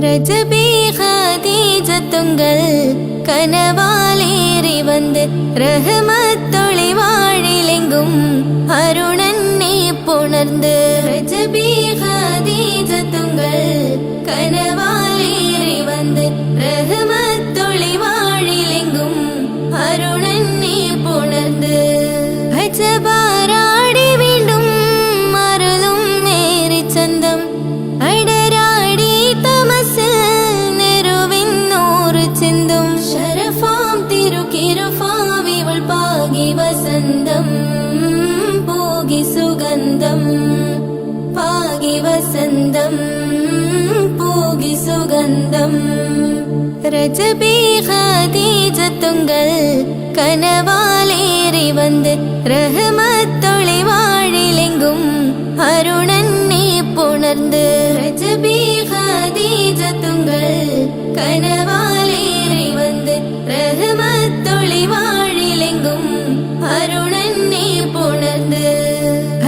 ரஜபி ஹதீஜத்துங்கள் கனவாலேறி வந்து ரஹமத்தொளி வாழிலெங்கும் அருணன்னே புணர்ந்து ரஜபி ஹதீஜத்துங்கள் கனவாலேறி வந்து ரஹமத்தொளி வாழிலெங்கும் அருணன்னே புணர்ந்து அஜபாராடி வீண்டும் அருளும் மேரி சந்தம் அடராடி தமசு நெருவின் நூறு சிந்தும் ஷரஃபாம் திருக்கிருஃபாம் இவள் பாகி வசந்தம் போகி சுகந்தம் பாகி வசந்தம் போகி சுகந்தம் ரஜபி ஹதீஜத்துங்கள் கனவாலேறி வந்து ரஹமத்தொளி வாழிலெங்கும் அருணன்னே புணர்ந்து ரஜபி ஹதீஜத்துங்கள் கனவாலேறி வந்து ரஹமத்தொளி வாழிலெங்கும் அருணன்னே புணர்ந்து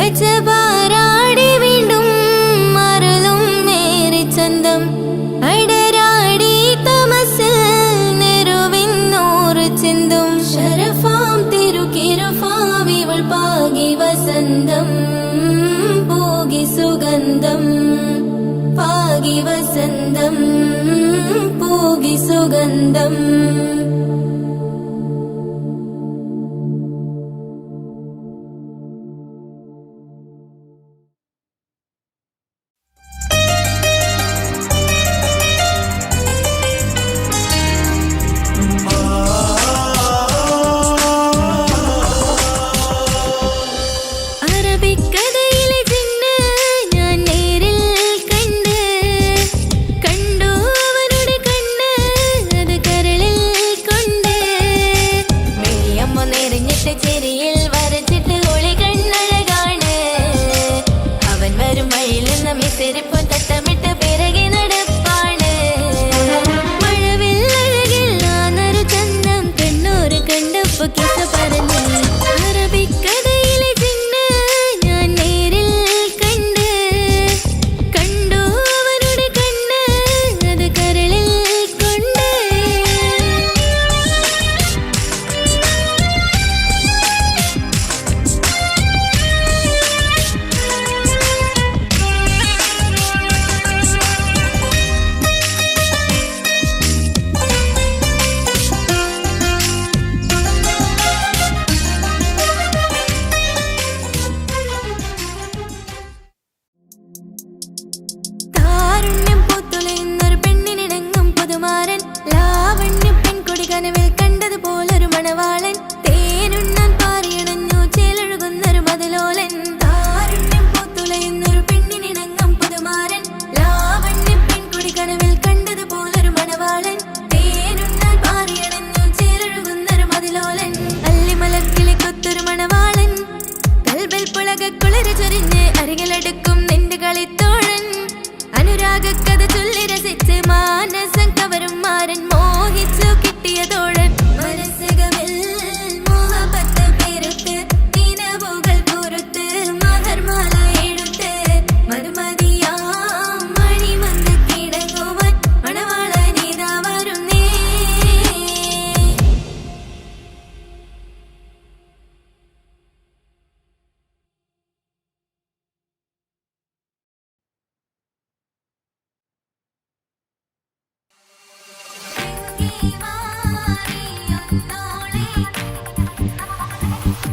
அஜபாராடி வீண்டும் அருளும் மேரி சந்தம் அடராடி தமசு நெருவின் நூறு சிந்தும் ஷரஃபாம் திருக்கிருஃபாம் இவள் பாகி வசந்தம் போகி சுகந்தம் பாகி வசந்தம் போகி சுகந்தம்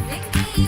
Lengi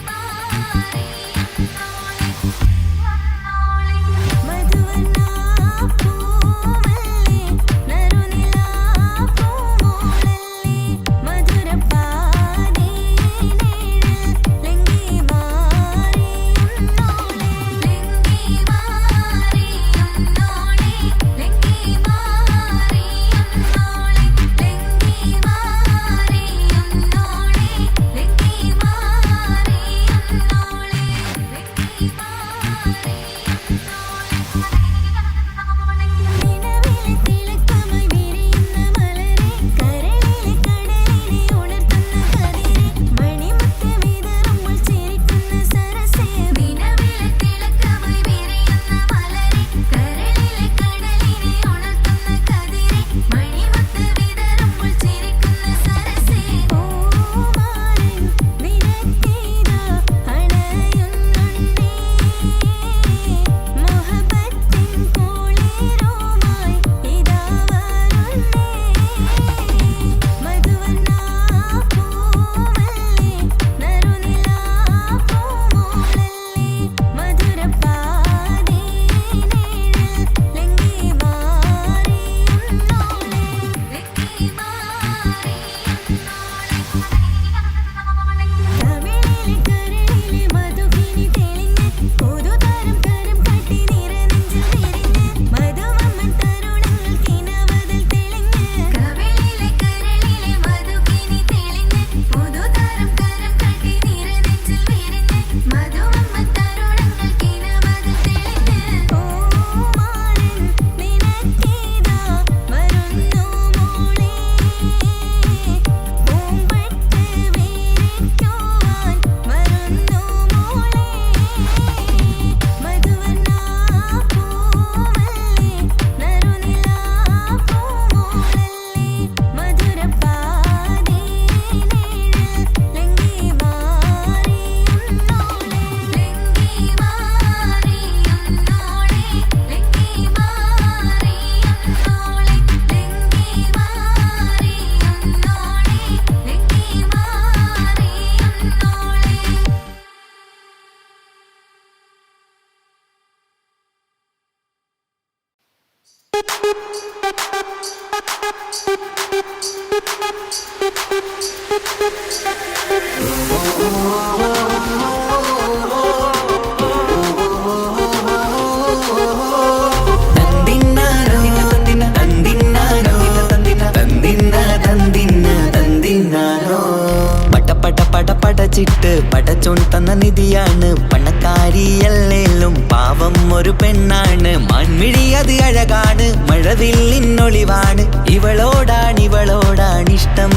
പടച്ചിട്ട് പടച്ചോൻ തന്ന നിധിയാണ് പണക്കാരിയല്ലേലും പാവം ഒരു പെണ്ണാണ് മാൻമിഴി അത് അഴകാണ് മഴവില്ലിന്നൊളിവാണ് ഇവളോടാണിഷ്ടം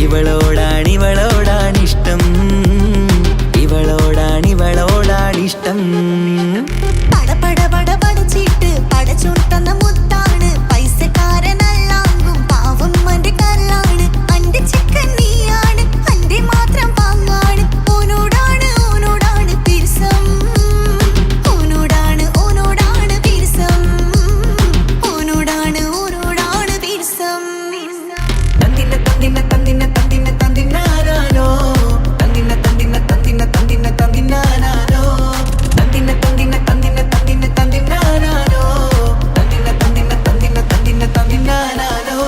ഇവളോടാണിഷ്ടം ഇവളോടാണിഷ്ടം പടപട പടച്ചിട്ട് പടച്ചോൻ തന്ന മുത്താണ് പൈസക്കാരനല്ലാങ്കും പാവം അന്റെ കല്ലാണ് അന്റെ ചിക്കൻ നീയാണ് അന്റെ മാത്രം പാങ്ങാണ് ഓനോടാണ് പിരിസം ഓനോടാണ് പിരിസം ഓനോടാണ് പിരിസം തന്തിന തന്തിന തന്തിന തന്തിന തന്തിനാനോ തന്തിന തന്തിന തന്തിന തന്തിന തന്തിനാനോ തന്തിന തന്തിന തന്തിന തന്തിന തന്തിനാനോ തന്തിന തന്തിന തന്തിന തന്തിന തന്തിനാനോ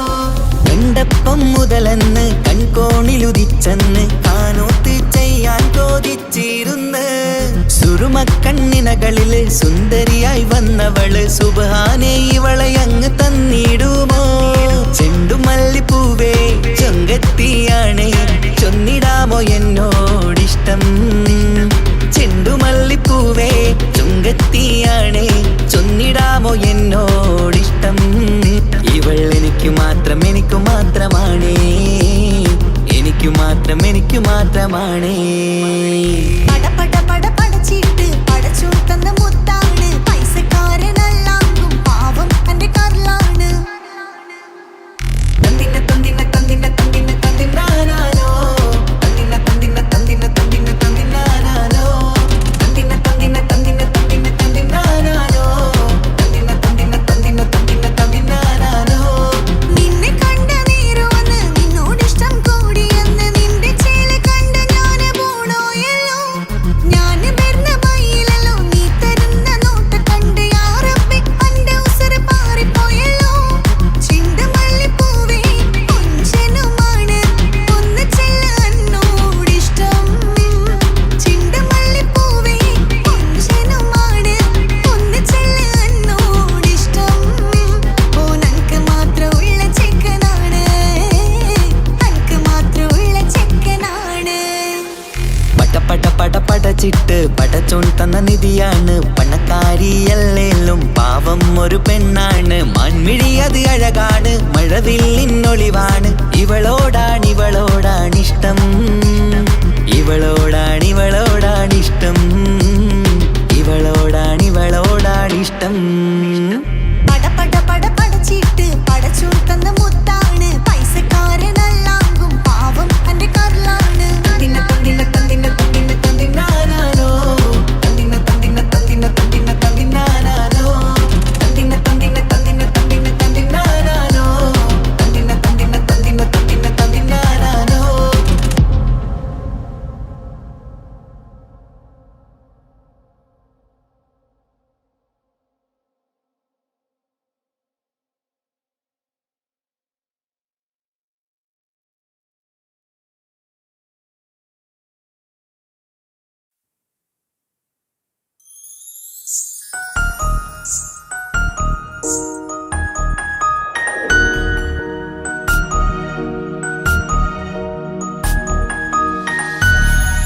കണ്ടപ്പം മുതലെന്ന് കൺകോണിലുദിച്ചെന്ന് കാനോത്ത് ചെയ്യാൻ ചോദിച്ചിരുന്ന് സുറുമക്കണ്ണിനകളില് സുന്ദരിയായി വന്നവള് സുബ്ഹാനേ ഇവളെ അങ്ങ് തന്നിടുമോ ചെണ്ടുമല്ലിപ്പൂവേ ചൊങ്കത്തിയാണ് ചൊന്നിടാമോ എന്നോടിഷ്ടം ചെണ്ടുമല്ലിപ്പൂവേ ചൊങ്കത്തിയാണ് ചൊന്നിടാമോ എന്നോടിഷ്ടം ഇവൾ എനിക്ക് മാത്രമാണേ എനിക്ക് മാത്രമാണേ പടപട പടച്ചിട്ട് പടച്ചോൻ തന്ന മുത്താണ് പൈസക്കാരനല്ലാങ്കും പാവം അന്റെ കല്ലാണ് തന്തിന തന്തിന തന്തിന തന്തിന തന്തിനാനോ തന്തിന തന്തിന തന്തിന തന്തിന തന്തിനാനോ തന്തിന തന്തിന തന്തിന തന്തിന തന്തിനാനോ തന്തിന തന്തിന തന്തിന തന്തിന തന്തിനാനോ നിന്നെ കണ്ട നേരവന്ന് നിന്നോടിഷ്ടം കൂടിയെന്ന് നിന്റെ ചേല കണ്ട ഞാന് പോണോയല്ലോ ഞാന് വരുന്ന മയിലല്ലോ നീ തരുന്ന നോട്ട് കണ്ട് യാ റബ്ബി അന്റെ ഉസറ് പാറിപ്പോയല്ലോ ചെണ്ടുമല്ലിപ്പൂവേ കൊഞ്ചനുമാണ് ഒന്ന് ചെല്ല എന്നോടിഷ്ടം ചെണ്ടുമല്ലിപ്പൂവേ കൊഞ്ചനുമാണ് ഒന്ന് ചെല്ല എന്നോടിഷ്ടം ഓനക്ക് മാത്രമുള്ള ചെക്കനാണ് അനക്ക് മാത്രമുള്ള ചെക്കനാണ് പടച്ചിട്ട് പടച്ചോൻ തന്ന നിധിയാണ് പണക്കാരിയല്ലേലും പാവം ഒരു പെണ്ണാണ് മാൻമിഴി അത് അഴകാണ് മഴവില്ലിന്നൊളിവാണ് ഇവളോടാണിഷ്ടം ഇവളോടാണിഷ്ടം ഇവളോടാണിഷ്ടം പടപട പടച്ചിട്ട് പടച്ചോൻ തന്ന മുത്താണ് പൈസക്കാരനല്ലാങ്കും പാവം അന്റെ കല്ലാണ് തന്തിന തന്തിന തന്തിന തന്തിന തന്തിനാനോ തന്തിന തന്തിന തന്തിന തന്തിന തന്തിനാനോ തന്തിന തന്തിന തന്തിന തന്തിന തന്തിനാനോ തന്തിന തന്തിന തന്തിന തന്തിന തന്തിനാനോ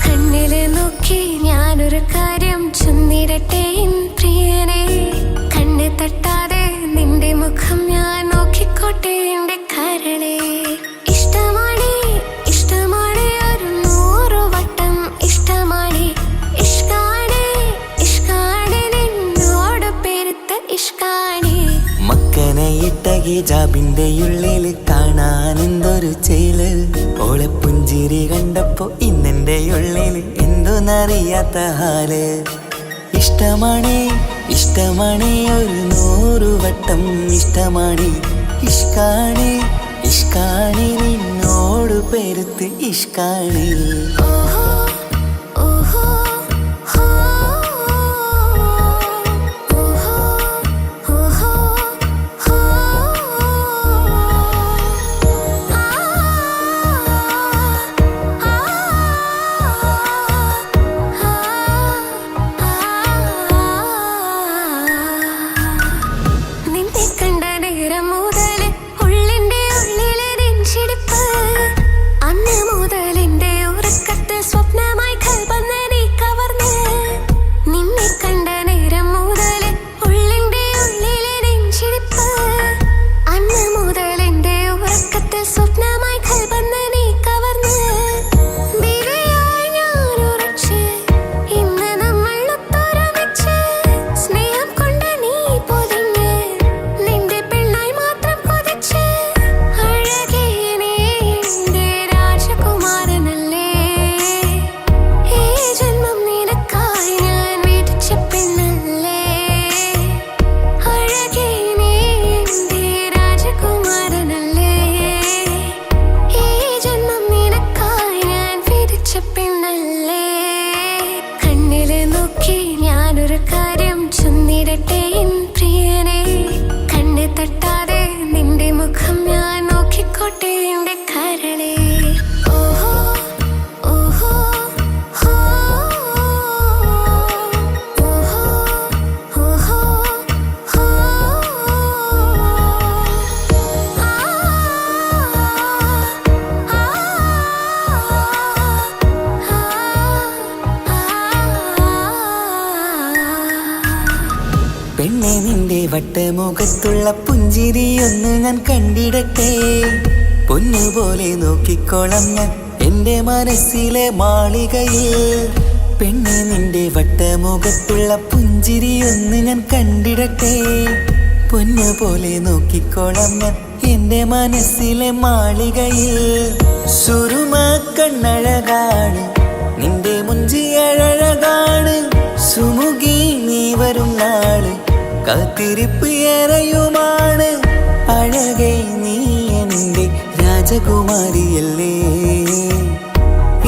കണ്ണില് നോക്കി ഞാനൊരു കാര്യം ചൊന്നിടട്ടെ എൻ പ്രിയനെ കണ്ണ് തട്ടാതെ നിന്റെ മുഖം ഞാൻ നോക്കിക്കോട്ടെ എന്റെ കരളെ ഇഷ്ടമാണ് ഒരു 100 വട്ടം ഇഷ്ടമാണ് ഇഷ്കാണ് നിന്നോട് പെരുത്ത ഇഷ്കാണ് മക്കനയിട്ട ഹിജാബിന്റെ ഉള്ളില് കാണാൻ എന്തൊരു ചേല് ഓളെ പുഞ്ചിരി കണ്ടപ്പോ ഇന്നെന്റെ ഉള്ളില് എന്തോന്നറിയാത്ത ഹാല് ഇഷ്ടമാണ് ഒരു 100 വട്ടം ഇഷ്ടമാണ് ഇഷ്കാണ് നിന്നോട് പെരുത്ത് ഇഷ്കാണ് ഓഹോ ഓഹോ ഓഹോ ഓഹോ നോക്കിക്കോട്ടെ എന്റെ കരളെ. ഓഹോ ഓഹോ ഹോ ഓഹോ ഓഹോ ഹോ ആ പെണ്ണെ നിന്റെ വട്ടമുഖത്തുള്ള പുഞ്ചിരിയൊന്ന് ഞാൻ കണ്ടിടട്ടെ. പൊന്നുപോലെ നോക്കിക്കോളാം ഞാൻ എൻ്റെ മനസ്സിലെ മാളികയിൽ. പെണ്ണെ നിന്റെ വട്ടമുഖത്തുള്ള പുഞ്ചിരിയൊന്ന് ഞാൻ കണ്ടിടട്ടെ. പൊന്നുപോലെ നോക്കിക്കോളാം ഞാൻ എൻ്റെ മനസ്സിലെ മാളികയിൽ. സുറുമ കണ്ണഴകാണ് നിന്റെ മുഞ്ചിയഴകാണ്. സുമുഖി നീ വരും നാള് കാത്തിരിപ്പ് ഏറെയുമാണ്. അഴകെ നീ എൻ്റെ രാജകുമാരിയല്ലേ.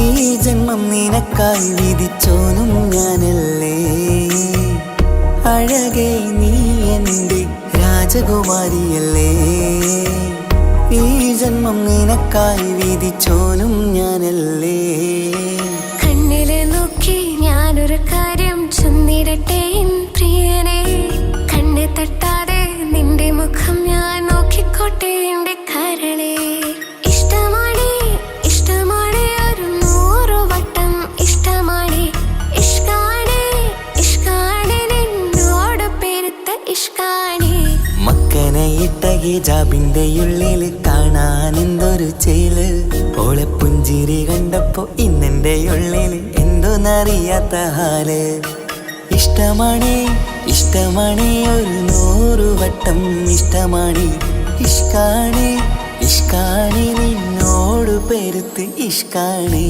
ഈ ജന്മം നിനക്കായി വിധിച്ചോനും ഞാനല്ലേ. അഴകെ നീ എൻ്റെ രാജകുമാരിയല്ലേ. ഈ ജന്മം നിനക്കായി വിധിച്ചോനും ഞാനല്ലേ. കണ്ണില് നോക്കി ഞാനൊരു കാര്യം ചൊന്നിടട്ടെ എൻ പ്രിയനെ. കണ്ണ് തട്ടാതെ നിന്റെ മുഖം ഞാൻ നോക്കിക്കോട്ടെ എന്റെ കരളെ. ഇഷ്ടമാണ് ഇഷ്ടമാണ് ഒരു 100 വട്ടം ഇഷ്ടമാണ്. ഇഷ്കാണ് ഇഷ്കാണ് നിന്നോട് പെരുത്ത ഇഷ്കാണ്. മക്കനയിട്ട ഹിജാബിന്റെ ഉള്ളിൽ കാണാൻ എന്തൊരു ചേല്. ഓളെ പുഞ്ചിരി കണ്ടപ്പോ ഇന്നെന്റെ ഉള്ളിൽ എന്തോന്നറിയാത്ത ഹാല്. ഇഷ്ടമാണ് ഇഷ്ടമാണ് ഒരു 100 വട്ടം ഇഷ്ടമാണ്. ഇഷ്കാണ് ഇഷ്കാണ് നിന്നോട് പെരുത്ത് ഇഷ്കാണ്.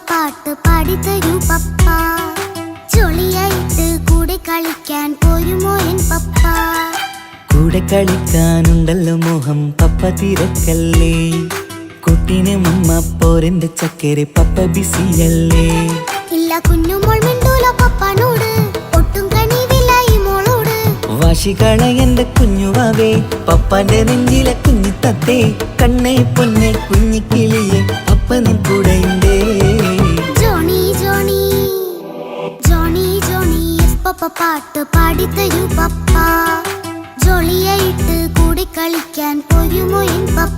പാട്ട് പാടിത്തരൂ പപ്പ. ജോളിയായിട്ട് കൂടെ കളിക്കാൻ പോരുമോ എൻ പപ്പ. കൂടെ കളിക്കാനുണ്ടല്ലോ മോഹം പപ്പ തിരക്കല്ലേ. കുട്ടീനെ മമ്മ പോരെന്റെ ചക്കരെ പപ്പ ബിസിയല്ലേ. ഇല്ല കുഞ്ഞുമോൾ മിണ്ടൂല പപ്പനോട്, ഒട്ടും കണിവില്ല ഈ മോളോട്. വാശികള എന്റെ കുഞ്ഞുവാവേ പപ്പാന്റെ നെഞ്ചിലെ കുഞ്ഞിത്തത്തേ. കണ്ണേ പൊന്നെ കുഞ്ഞിക്കിളിയെ പപ്പനിൻ കൂടെയുണ്ടേ. ജോണി ജോണി ജോണി ജോണി പപ്പ പാട്ട് പാടിത്തരൂ പപ്പ. ജോളിയായിട്ട് കൂടെ കളിക്കാൻ പോരുമോ എൻ പപ്പ.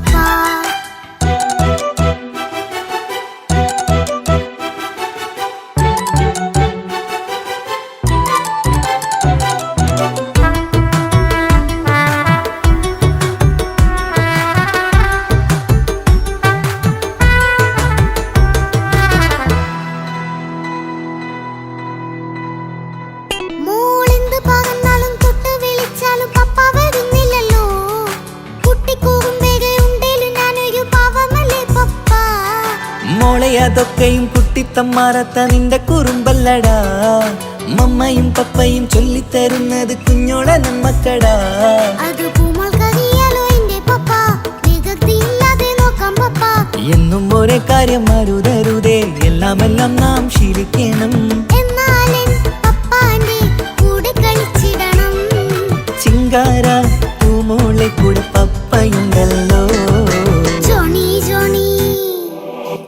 അതൊക്കെയും കുട്ടിത്തമ്മാറത്ത നിന്റെ കുറുമ്പല്ലടാ. മമ്മയും പപ്പയും ചൊല്ലിത്തരുന്നത് കുഞ്ഞോളെ നമ്മക്കടാ. എന്നും ഒരേ കാര്യം മരുതരുതേ, എല്ലാമെല്ലാം നാം ശീലിക്കണം. ചിങ്കാര പൂമോളെ കൂടെ പപ്പയുണ്ടല്ലോ. ജോണി ജോണി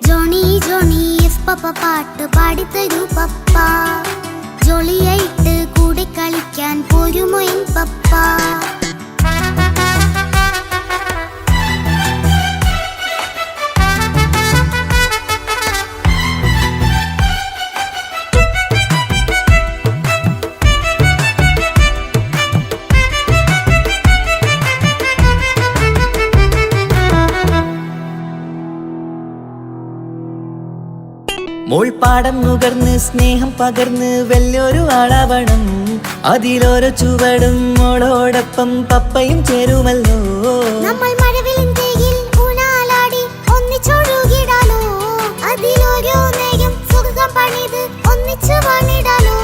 ജോണി ജോണി പപ്പ പാട്ട് പാടിത്തരൂ പപ്പ. ജോളിയായിട്ട് കൂടെ കളിക്കാൻ പോരുമോ എൻ പപ്പ. മോൾ പാടം നുകർന്ന് സ്നേഹം പകർന്ന് വലിയൊരു ആളാവണം. അതിലോരോ ചുവടും മോളോടൊപ്പം പപ്പയും ചേരുമല്ലോ. നമ്മൾ മഴവിലിൻ ഊനാലാടി ഒന്നിച്ചൊഴുകിടാലോ. അതിലോരോന്നെയും സുഖം പണിത് ഒന്നിച്ചു പണിടാലോ.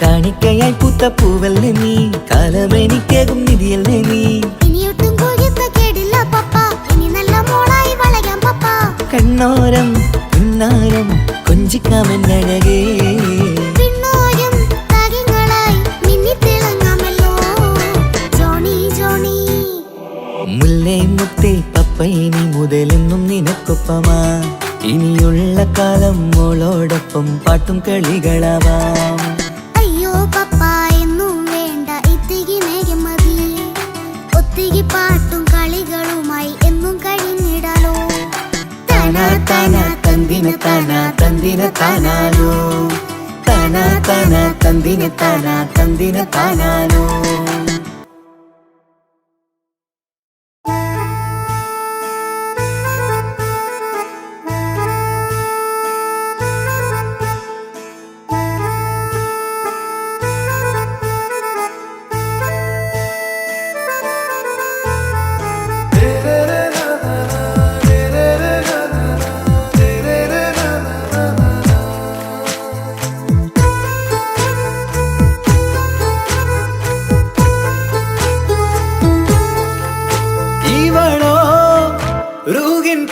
കാണിക്കയായി പൂത്ത പൂവല്ലേ നീ, കാലമെനിക്കേകും നിധിയല്ലേ നീ. ഇനിയൊട്ടും കൊഴുത്ത കേടില്ല പപ്പ, ഇനി നല്ല മോളായി വളരാം പപ്പ. കണ്ണോരം പിന്നാരം കൊഞ്ചിക്കാമെന്നഴകേ, പിന്നോരം താരങ്ങളായി മിന്നിത്തിളങ്ങാമല്ലോ. ജോണി ജോണി മുല്ലേ മുത്തേ പപ്പ ഇനി മുതലെന്നും നിനക്കൊപ്പമാ. ഇനിയുള്ള കാലം മോളോടൊപ്പം പാട്ടും കളികളാവാം. അയ്യോ പപ്പ എന്നും വേണ്ട ഇത്തിരി നേരം മതി. ഒത്തിരി പാട്ടും കളികളുമായി എന്നും കഴിഞ്ഞിടാലോ. താനാ താനാ തന്തിന താനാ തന്തിന താനാലോ, താനാ താനാ തന്തിന താനാ തന്തിന താനാലോ.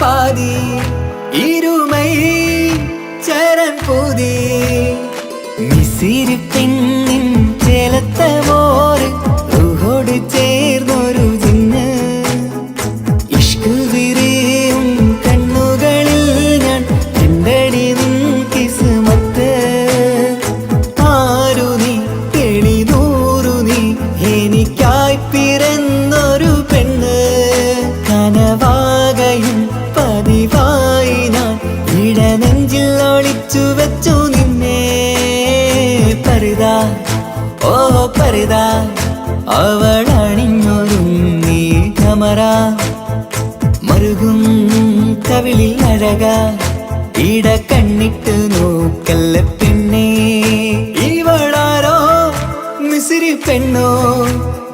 பாதி இருமை சரண் போதி மிசிறு பெண்ணின் ചേലത്ത മോര് റൂഹോട് ചേർന്നൊരു ജിന്ന്. ഇഷ്ക് വിരിയും കണ്ണുകളിൽ ഞാൻ കണ്ടടി നിൻ കിസ്മത്ത്. ആരു നീ തെളിനൂറു നീ എനിക്കായി പിറന്നൊരു പെണ്ണ്. കനവാകയും പതിവായി ഞാൻ ഇടനെഞ്ചിൽ ഒളിച്ചു വെച്ചു നിന്നെ. പരിതാ ഓ പരിതാ അവളണിഞ്ഞൊരുങ്ങി കമറ മറുകും കവിളിൽ അഴക ഇട കണ്ണിട്ട് നോക്കല്ല പെണ്ണേ. ഇവളാരോ മിസിരി പെണ്ണോ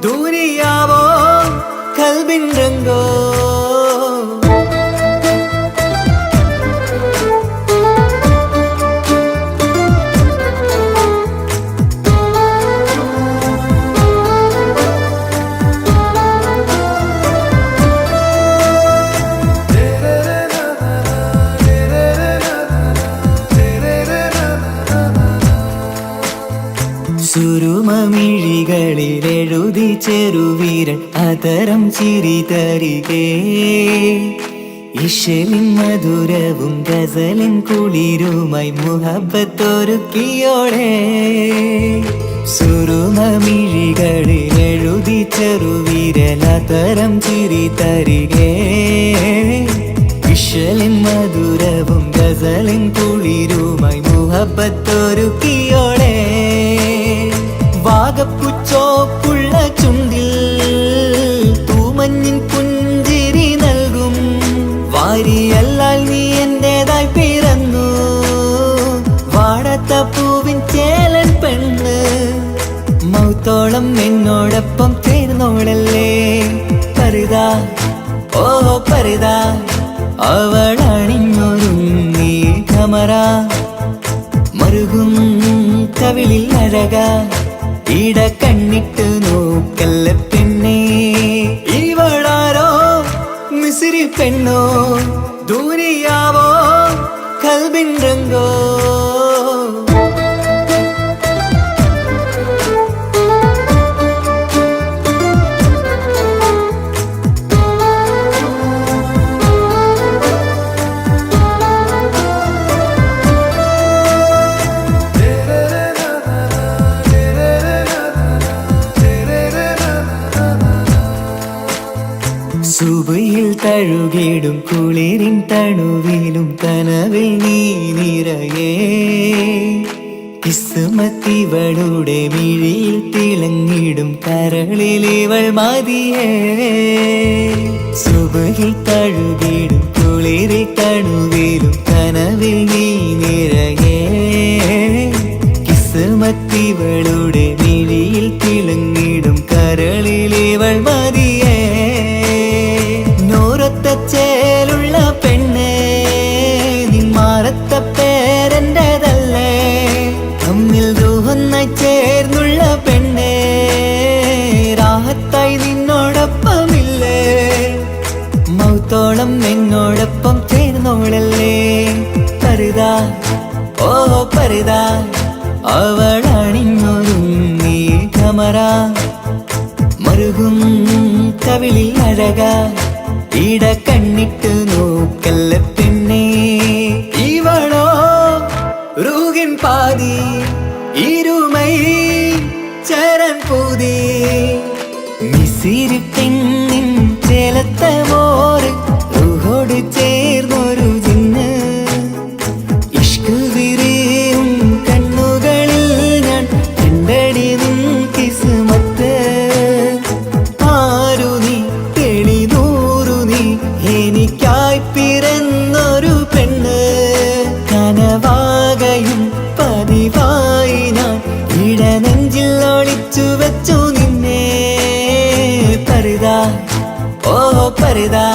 ദൂരിയാവോ കൽബിൻ രംഗോ. സുരുമമിഴികളിൽ എഴുതി ചെറുവീരൻ അതരം ചിരി തരികേ. ഇശലിൻ മധുരവും ഗസലിൻ കുളിരുമായി മുഹബത്തൊരുക്കിയോടെ. സുരുമമിഴികളിൽ എഴുതി ചെറുവീരൻ അതരം ചിരി തരികേ. ഇശലിൻ മധുരവും ഗസലിൻ കുളിരുമായി മുഹബത്തൊരുക്കിയോടെ. വാഗപ്പുച്ചോപ്പുള്ള ചുണ്ടിൽ തൂമഞ്ഞിൻ പുഞ്ചിരി നൽകും. വാരിയല്ലാൽ നീ എന്റേതായി പിറന്നു. വാടത്ത പൂവിൻ ചേലൻ പെണ്ണ് മൗത്തോളം എന്നോടൊപ്പം ചേർന്നോളല്ലേ. പരിതാ ഓ പരിതാ അവളണിഞ്ഞൊരുങ്ങി കമറ മറുകും കവിളിൽ അഴക ഇട കണ്ണിട്ട് നോക്കല്ല പെണ്ണേ. ഇവളാരോ മിസിരി പെണ്ണോ ദൂരിയാവോ കൽബിൻ രംഗോ. സുബയിൽ തഴുകിടും കുളിരിൻ തണുവിലും കനവിൽ നീ നിറയേ. കിസ്മത്തിവളുടെ മിഴിയിൽ തിളങ്ങിടും കരളിലിവൾ മതിയേ. സുബയിൽ തഴുകിടും കുളിരിൻ തണുവിലും കനവിൽ നീ നിറയേ. കിസ്മത്തിവളുടെ മിഴി അഴകാ ഇട കണ്ണിട്ട് നോക്കല്ല പെണ്ണേ ഇവളോ റൂഹിൻ പാതി ഇരുമൈ ചരൻ പൂതി മിസിരി പെണ്ണിൻ ചേലത്തെ മോറ് റൂഹോട് ചേർന്നൊരു ജിന്ന് ഇഷ്ക് വിരിയും കണ്ണുകളിൽ ഞാൻ കണ്ടടി നിൻ കിസ്മത്ത് ആരു നീ തെളിനൂറു നീ എനിക്കായി പിറന്നൊരു പെണ്ണ് കനവാകയും പതിവായി ഞാൻ ഇടനെഞ്ചിൽ ഒളിച്ചു വെച്ചു നിന്നെ പരിതാ ഓ പരിതാ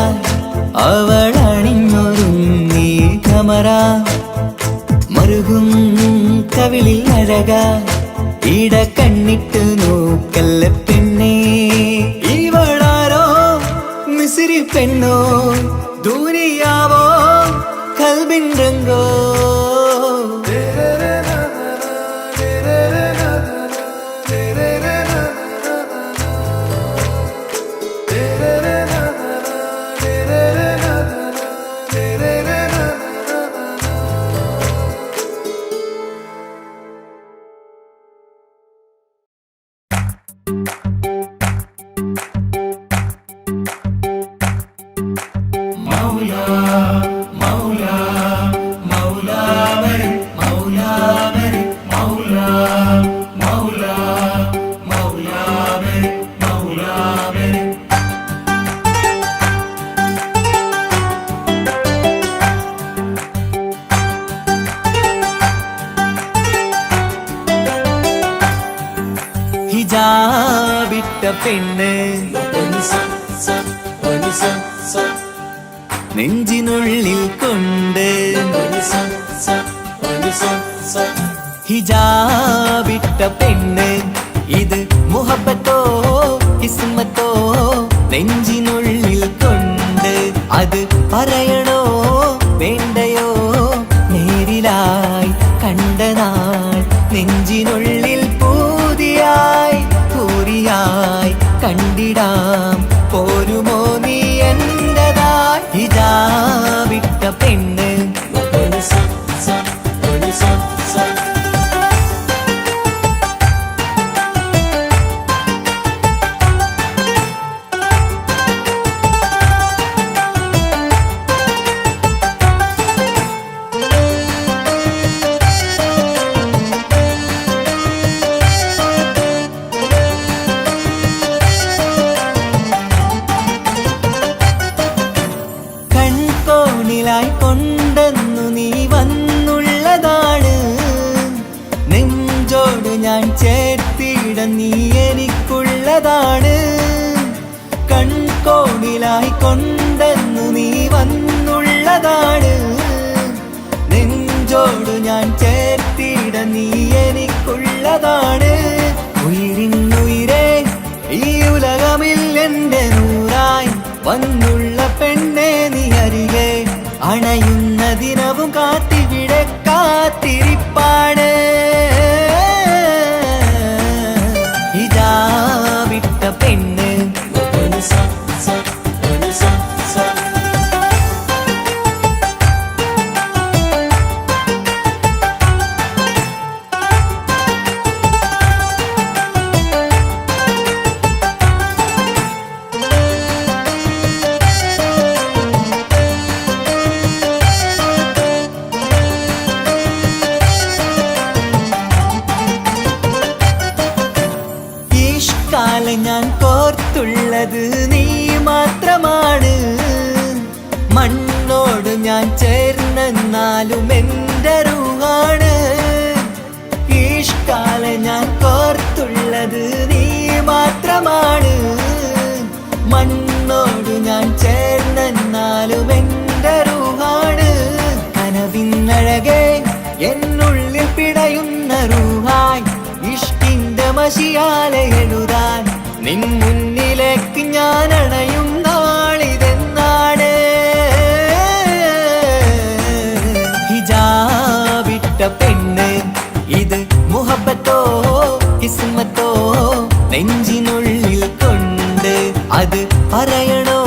അവളണിഞ്ഞൊരുങ്ങി കമറ മറുകും കവിളിൽ അഴകാ ഇട കണ്ണിട്ട് നോക്കല്ല പെണ്ണേ ഇവളാരോ മിസിരി പെണ്ണോ ദൂരിയാവോ കൽബിൻ രംഗോ ഹിജാബിട്ട പെണ്ണ് നെഞ്ചിനുള്ളിൽ കൊണ്ട് ഹിജാബിട്ട പെണ്ണ് ഇത് മുഹബത്തോ കിസ്മത്തോ നെഞ്ചിനുള്ളിൽ കൊണ്ട് അത് പറയണോ വേണ്ടയോ നേരിലായി കണ്ട നാൾ നെഞ്ചിനുള്ളിൽ പൂതിയായി പൂരിയായി കണ്ടിടാം പോരുമോ നീ എന്റതായി ഹിജാബിട്ട പെണ്ണ് കൊണ്ടെന്നു നീ വന്നുള്ളതാണ് നെഞ്ചോട് ഞാൻ ചേർത്തിട നീ എനിക്കുള്ളതാണ് കൺകോണിലായി കൊണ്ടെന്നു നീ വന്നുള്ളതാണ് നെഞ്ചോട് ഞാൻ ചേർത്തിട നീ എനിക്കുള്ളതാണ് ഉയിരിന്നുയിരേ ഈ ഉലകമിൽ എന്റെ നൂറായി വന്നുള്ള പെണ്ണെ നീ അരികെ അണയുന്ന ദിനവും കാത്തിവിടെ കാത്തിരിപ്പാണ് ഹിജാബിട്ട പെണ്ണ് ഞാൻ കോർത്തുള്ളത് നീ മാത്രമാണ് മണ്ണോട് ഞാൻ ചേർന്നെന്നാലും എൻ്റെ റൂഹാണ് ഇഷ്കാല ഞാൻ കോർത്തുള്ളത് നീ മാത്രമാണ് മണ്ണോട് ഞാൻ ചേർന്നെന്നാലും എൻ്റെ റൂഹാണ് കനവിന്നഴകെ എന്നുള്ളിൽ പിടയുന്ന റൂഹായി ഇഷ്കിന്റെ മഷിയാലെ എഴുതാൻ നിൻ മുന്നിലേക്ക് ഞാൻ അണയും നാളിതെന്നാണ് ഹിജാബിട്ട പെണ്ണ് ഇത് മുഹബത്തോ കിസ്മത്തോ നെഞ്ചിനുള്ളിൽ കൊണ്ട് അത് പറയണോ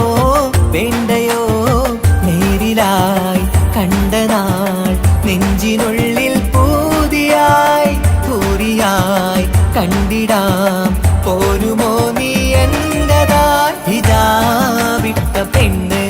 കണ്ടിടാം. പോരുമോ നീ എന്റെതായി ഹിജാബിട്ട പെണ്ണ്.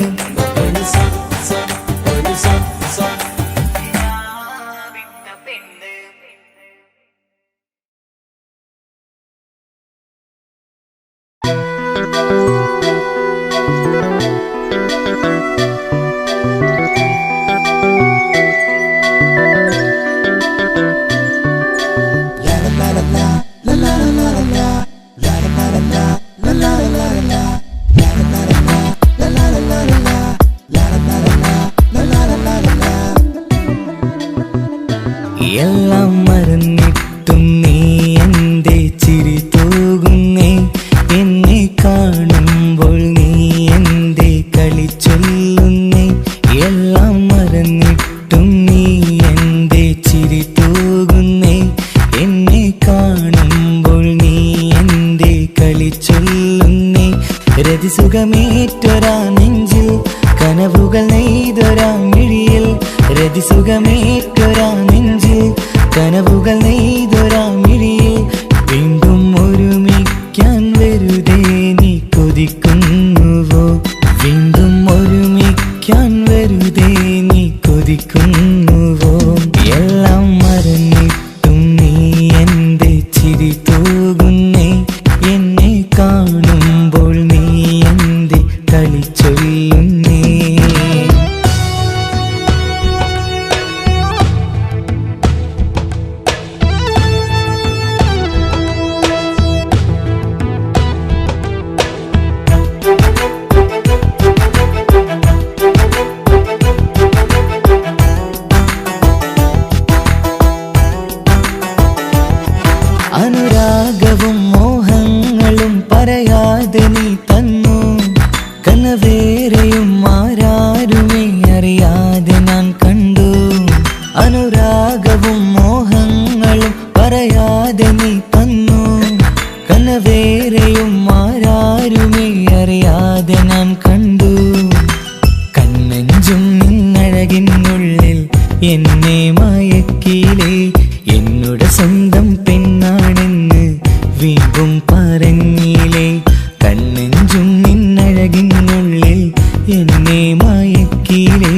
എല്ലാം മറന്നിട്ടും നീ എന്റെ ചിരി തൂകുന്നേ. എന്നെ കാണുമ്പോൾ നീ എന്റെ കളി ചൊല്ലുന്നേ. എല്ലാം മറന്നിട്ടും നീ എന്റെ ചിരി തൂകുന്നേ. എന്നെ കാണുമ്പോൾ നീ എന്റെ കളി ചൊല്ലുന്നേ. രതിസുഖമേറ്റൊരാ നെഞ്ചിൽ കനവുകൾ നെയ്തൊരാ മിഴിയിൽ. രതിസുഖമേറ്റൊരാ നെഞ്ചിൽ കനവുകൾ നെയ്തൊരാ മിഴിയിൽ. വീണ്ടും ഒരുമിക്കാൻ വെറുതെ നീ കൊതിക്കുന്നുവോ? വീണ്ടും ഒരുമിക്കാൻ വെറുതെ നീ കൊതിക്കുന്നുവോ? എല്ലാം മറന്നിട്ടും നീ എന്റെ ചിരി തൂകുന്നേ. എന്നെ കാണുമ്പോൾ നീ എന്റെ കളി ചൊല്ലുന്നേ. അനുരാഗവും മോഹങ്ങളും പറയാതെ നീ തന്നു. കനവേറെയും ആരാരുമേ അറിയാതെ ഞാൻ കണ്ടു. അനുരാഗവും മോഹങ്ങളും പറയാതെ നീ തന്നു. കനവേറെയും ആരാരുമേ അറിയാതെ ഞാൻ കണ്ടു. കണ്ണെഞ്ചും നിന്നഴകിനുള്ളിൽ എന്നെ മയക്കിലേ. എന്നുടെ സ്വന്തം പെണ്ണാണെന്ന് വീണ്ടും പറഞ്ഞില്ലേ. കണ്ണെഞ്ചും നിന്നഴകിനുള്ളിൽ എന്നെ മയക്കിലേ.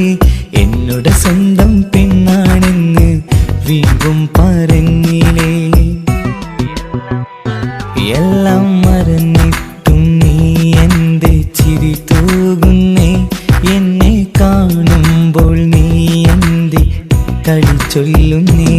എന്നുടെ സ്വന്തം പെണ്ണാണെന്ന് വീണ്ടും പറഞ്ഞില്ലേ. എല്ലാം മറന്നിട്ടും നീ എന്റെ ചിരി തൂകുന്നേ. എന്നെ കാണുമ്പോൾ നീ എന്റെ കളി ചൊല്ലുന്നേ.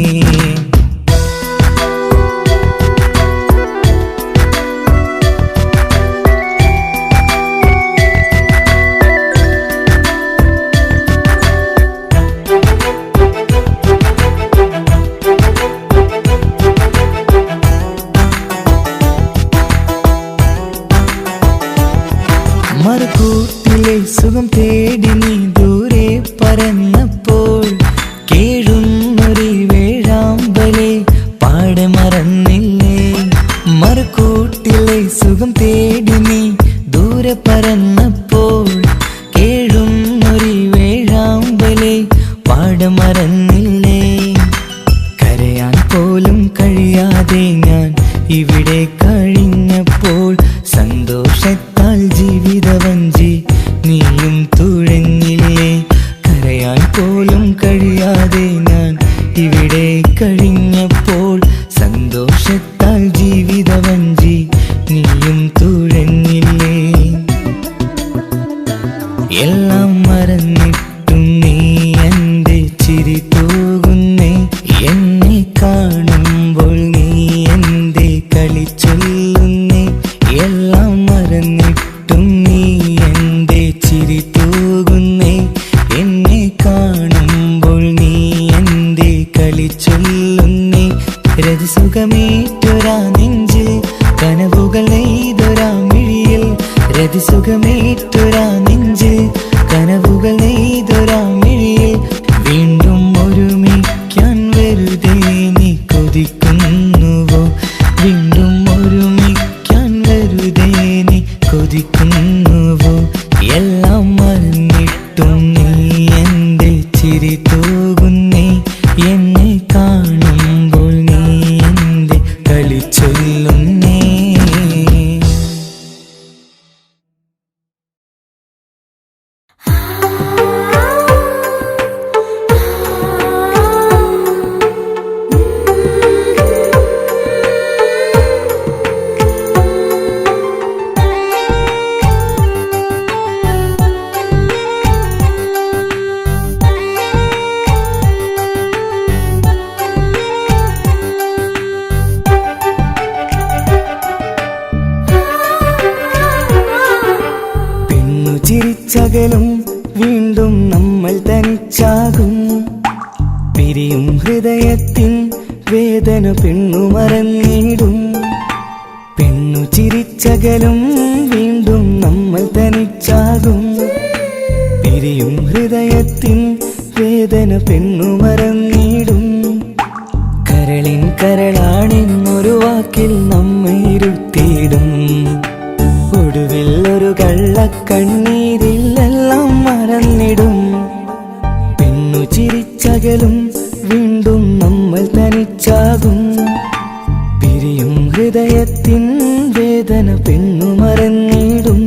മറുകൂട്ടിലെ സുഖം തേടി നീ ദൂരെ പറന്നപ്പോൾ കേഴുന്നൊരു വേഴാമ്പലെ പാടെ മറന്നില്ലേ. മറുകൂട്ടിലെ സുഖം തേടി നീ ദൂരെ പറന്നപ്പോൾ കേഴുന്നൊരു വേഴാമ്പലെ പാടെ മറന്നില്ലേ. കരയാൻ പോലും കഴിയാതെ ഞാൻ ഇവിടെ കഴിഞ്ഞപ്പോൾ സന്തോഷത്താൽ ജീവിതവഞ്ചി നീയും തുഴഞ്ഞില്ലേ. കരയാൻ പോലും കഴിയാതെ ഞാൻ ഇവിടെ കഴിഞ്ഞപ്പോൾ സന്തോഷത്താൽ ജീവിതവഞ്ചി നീയും തുഴഞ്ഞില്ലേ. എല്ലാം മറന്നിട്ടും നീ എന്റെ ചിരി തൂകുന്നേ. എന്നെ കാണുമ്പോൾ നീ എന്റെ കളി ചൊല്ലുന്നേ. എല്ലാം മറന്നിട്ടും നീ എന്റെ ചിരി തൂകുന്നേ. എന്നെ കാണുമ്പോൾ നീ എന്റെ കളി ചൊല്ലുന്നേ. രതിസുഖമേറ്റൊരാ നെഞ്ചിൽ കനവുകൾ നെയ്തൊരാ മിഴിയിൽ. രതിസുഖമേറ്റൊരാ നെഞ്ചിൽ കനവുകൾ നെയ്തൊരാ മിഴിയിൽ. വീണ്ടും ഒരുമിക്കാൻ വെറുതെ നീ കൊതിക്കുന്നുവോ? വീണ്ടും ഒരുമിക്കാൻ വെറുതെ നീ കൊതിക്കുന്നുവോ? എല്ലാം മറന്നിട്ടും നീ എന്റെ ചിരി തൂകുന്നേ. എന്നെ കാണുമ്പോൾ നീ എന്റെ കളി ചൊല്ലും ചിരിച്ചകലും വീണ്ടും നമ്മൾ തനിച്ചാകും പിരിയും ഹൃദയത്തിൻ വേദന പെണ്ണു മറന്നിടും പെണ്ണു ചിരിച്ചകലും വീണ്ടും നമ്മൾ തനിച്ചാകും പിരിയും ഹൃദയത്തിൻ വേദന പെണ്ണു മറന്നിടും കരളിൻ കരളാണെന്നൊരു വാക്കിൽ നമ്മെ ഇരുത്തിയിടും ഒടുവിൽ ഒരു കള്ളക്കണ്ണീരിലെല്ലാം മറന്നിടും പെണ്ണു ചിരിച്ചകലും വീണ്ടും നമ്മൾ തനിച്ചാകും പിരിയും ഹൃദയത്തിൻ വേദന പെണ്ണു മറന്നിടും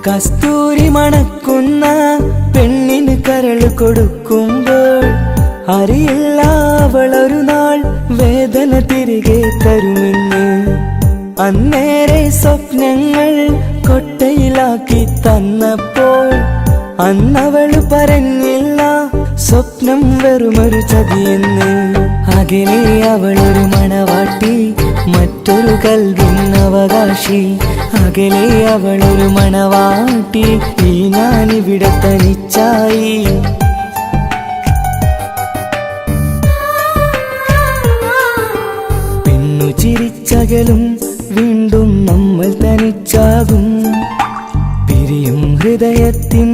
കസ്തൂരി മണക്കുന്ന പെണ്ണിന് കരള് കൊടുക്കുമ്പോൾ അറിയില്ല അവളൊരു നാൾ വേദന തിരികെ തരുമെന്ന് അന്നേരെ സ്വപ്നങ്ങൾ കൊട്ടയിലാക്കി തന്നപ്പോൾ അന്നവള് പറഞ്ഞില്ല സ്വപ്നം വെറുമൊരു ചതിയെന്ന് അകലെ അവളൊരു മണവാട്ടി മറ്റൊരു കൽവിൻ അവകാശി അകലെ അവളൊരു മണവാട്ടി ഈ ഞാനിവിടെ തനിച്ചായി പെണ്ണു ചിരിച്ചകലും വീണ്ടും നമ്മൾ തനിച്ചാകും പിരിയും ഹൃദയത്തിൻ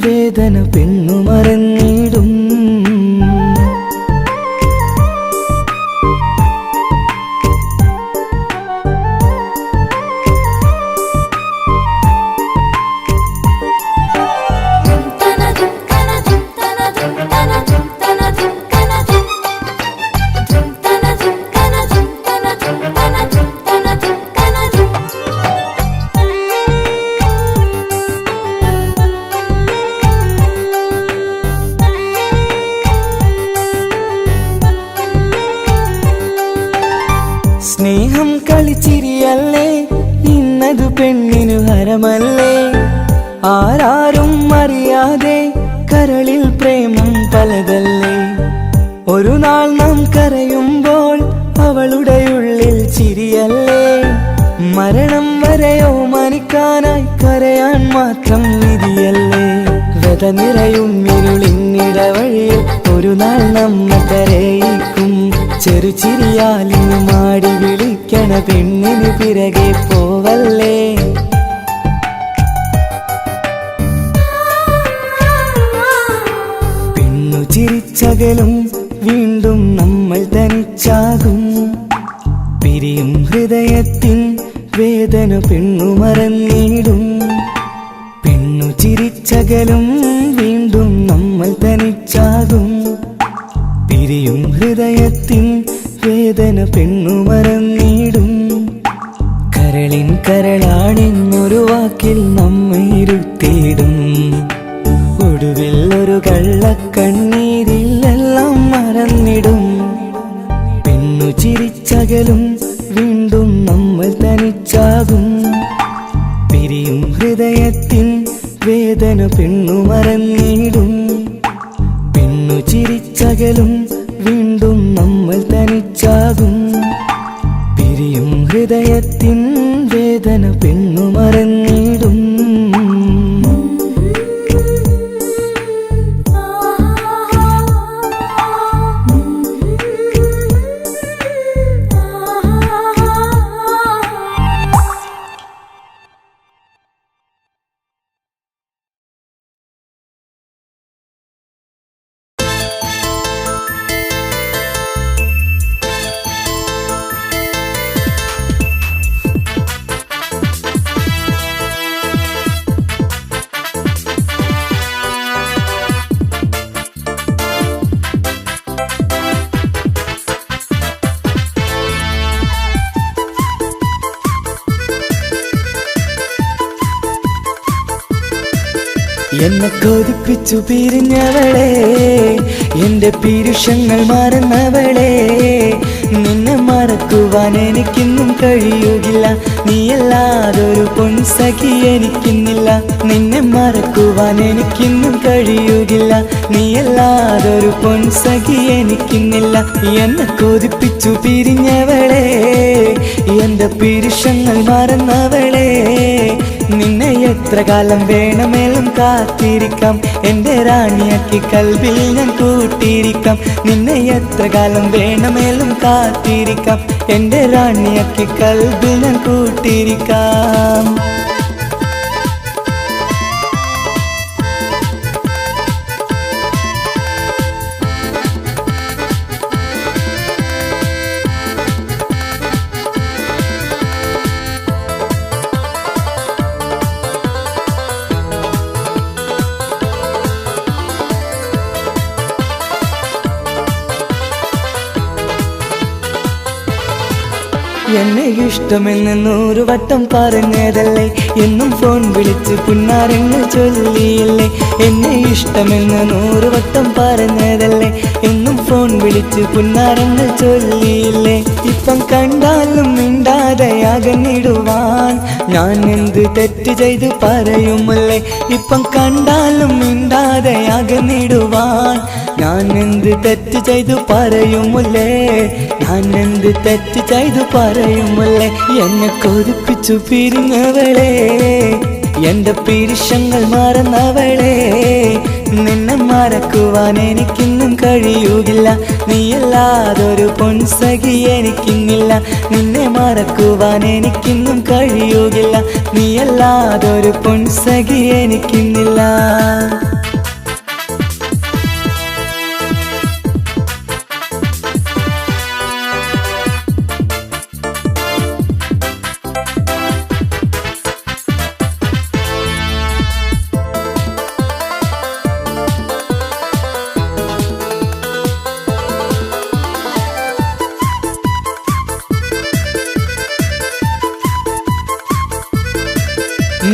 വേദന പെണ്ണു മറന്നിടും സ്നേഹം കളിച്ചിരിയല്ലേ ഇന്നതു പെണ്ണിനു ഹരമല്ലേ ആരാരും അറിയാതെ കരളിൽ പ്രേമം പലതല്ലേ ഒരു നാൾ നാം കരയുമ്പോൾ അവളുടെ ഉള്ളിൽ ചിരിയല്ലേ മരണം വരെയോ മരിക്കാനായി കരയാൻ മാത്രം വിധിയല്ലേ വ്യത നിറയും ഇരുളിന്നിടവഴിയിൽ ഒരു നാൾ നമ്മെ കരയിക്കും ചെറുചിരിയാലിന് മാടി വിളിക്കണ പെണ്ണിന് പിറകെ പോവല്ലേ പെണ്ണു ചിരിച്ചകലും വീണ്ടും നമ്മൾ തനിച്ചാകും പിരിയും ഹൃദയത്തിൻ വേദന പെണ്ണു മറന്നിടും പെണ്ണു ചിരിച്ചകലും വീണ്ടും നമ്മൾ തനിച്ചാകും പിരിയും ഹൃദയത്തിൻ വേദന പെണ്ണു മറന്നിടും കരളിൻ കരളാണെന്നൊരു വാക്കിൽ നമ്മെ ഇരുത്തിയിടും ഒടുവിൽ ഒരു കള്ളക്കണ്ണീരിലെല്ലാം മറന്നിടും പെണ്ണു ചിരിച്ചകലും വീണ്ടും നമ്മൾ തനിച്ചാകും പിരിയും ഹൃദയത്തിൻ വേദന പെണ്ണു മറന്നിടും പെണ്ണു ചിരിച്ചകലും വീണ്ടും നമ്മൾ തനിച്ചാകും പിരിയും ഹൃദയത്തിൻ വേദന പെണ്ണു മറന്നിടും എന്നെ കൊതിപ്പിച്ചു പിരിഞ്ഞവളെ, എന്റെ പീരുഷങ്ങൾ മറന്നവളെ. നിന്നെ മറക്കുവാൻ എനിക്കിന്നും കഴിയുകില്ല, നീയല്ലാതൊരു പൊൻസഖി എനിക്കിന്നില്ല. നിന്നെ മറക്കുവാൻ എനിക്കിന്നും കഴിയുകില്ല, നീയല്ലാതൊരു പൊൻസഖി എനിക്കിന്നില്ല. എന്നെ കൊതിപ്പിച്ചു പിരിഞ്ഞവളെ, എന്റെ പീരുഷങ്ങൾ മറന്നവളെ. നിന്നെ എത്ര കാലം വേണമെങ്കിലും കാത്തിരിക്കാം, എന്റെ റാണിയാക്കി കൽവിൽ ഞാൻ കൂട്ടിയിരിക്കാം. നിന്നെ എത്ര കാലം വേണമെങ്കിലും കാത്തിരിക്കാം, എന്റെ റാണിയാക്കി കൽവിൽ ഞാൻ കൂട്ടിയിരിക്കാം. എന്നെ ഇഷ്ടമെന്ന് 100 വട്ടം പറഞ്ഞതല്ലേ, എന്നും ഫോൺ വിളിച്ച് പുന്നാരങ്ങൾ ചൊല്ലിയില്ലേ. എന്നെ ഇഷ്ടമെന്ന് 100 വട്ടം പറഞ്ഞതല്ലേ, എന്നും ഫോൺ വിളിച്ച് പുന്നാരങ്ങൾ ചൊല്ലിയില്ലേ. ഇപ്പം കണ്ടാലും മിണ്ടാതെ അകന്നിടുവാൻ ഞാൻ എന്ത് തെറ്റ് ചെയ്ത് പറയുമല്ലേ. ഇപ്പം കണ്ടാലും മിണ്ടാതെ അകന്നിടുവാൻ ഞാൻ എന്ത് തെറ്റ് ചെയ്തു പറയുമല്ലേ, ഞാൻ എന്ത് തെറ്റ് ചെയ്തു പറയുമല്ലേ. എന്നെ കൊതിപ്പിച്ചു പിരിഞ്ഞവളെ, എന്റെ പീരുഷങ്ങൾ മറന്നവളെ. നിന്നെ മറക്കുവാൻ എനിക്കിന്നും കഴിയുകില്ല, നീയല്ലാതൊരു പൊൻസഖി എനിക്കിന്നില്ല. നിന്നെ മറക്കുവാൻ എനിക്കിന്നും കഴിയുകില്ല, നീയല്ലാതൊരു പൊൻസഖി എനിക്കിന്നില്ല.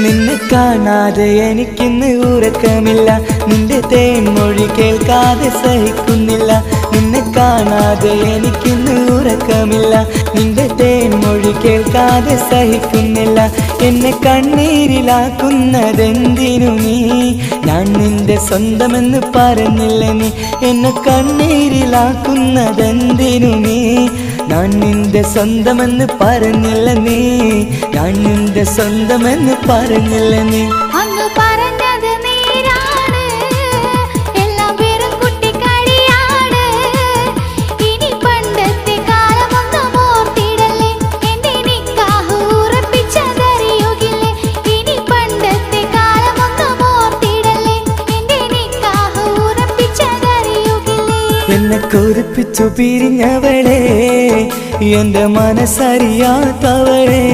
നിന്നെ കാണാതെ എനിക്കിന്ന് ഉറക്കമില്ല, നിന്റെ തേൻമൊഴി കേൾക്കാതെ സഹിക്കുന്നില്ല. നിന്നെ കാണാതെ എനിക്കിന്ന് ഉറക്കമില്ല, നിന്റെ തേൻമൊഴി കേൾക്കാതെ സഹിക്കുന്നില്ല. എന്നെ കണ്ണീരിലാക്കുന്നതെന്തിനു നീ, ഞാൻ നിന്റെ സ്വന്തമെന്ന് പറഞ്ഞില്ല നീ. എന്നെ കണ്ണീരിലാക്കുന്നതെന്തിനു നീ, ഞാൻ നിന്റെ സ്വന്തമെന്ന് പറഞ്ഞില്ല നീ. ഞാൻ നിന്റെ സ്വന്തമെന്ന് പറഞ്ഞില്ല നീ. അന്ന് പറഞ്ഞത് നേരാണ്, എല്ലാം വെറും കുട്ടിക്കളിയാണ്. ഇനി പണ്ടത്തെ കാലമൊന്നും ഓർത്തിടല്ലേ, എന്റെ നിക്കാഹ് ഉറപ്പിച്ചതറിയുകില്ലേ. ഇനി പണ്ടത്തെ കാലമൊന്നും ഓർത്തിടല്ലേ, എന്റെ നിക്കാഹ് ഉറപ്പിച്ചതറിയുകില്ലേ. എന്നെ കൊതിപ്പിച്ചു പിരിഞ്ഞവളെ, എന്റെ മനസ്സറിയാത്തവളെ.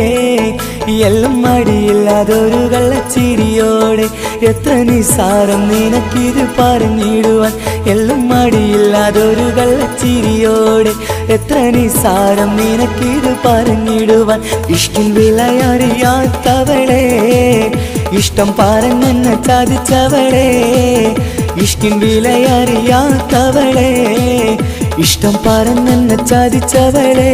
എല്ലാം മടിയില്ലാതൊരു കള്ളച്ചിരിയോടെ, എത്ര നിസാരം നിനക്കിത് പറഞ്ഞിടുവാൻ. എല്ലാം മടിയില്ലാതൊരു കള്ളച്ചിരിയോടെ, എത്ര നിസാരം നിനക്കിത് പറഞ്ഞിടുവാൻ. ഇഷ്ടം വിലയറിയാത്തവളെ, ഇഷ്ടം പറഞ്ഞെന്നെ ചതിച്ചവളെ. ഇഷ്ടം വിലയറിയാത്തവളെ, ഇഷ്ടം പറഞ്ഞെന്നെ ചതിച്ചവളെ.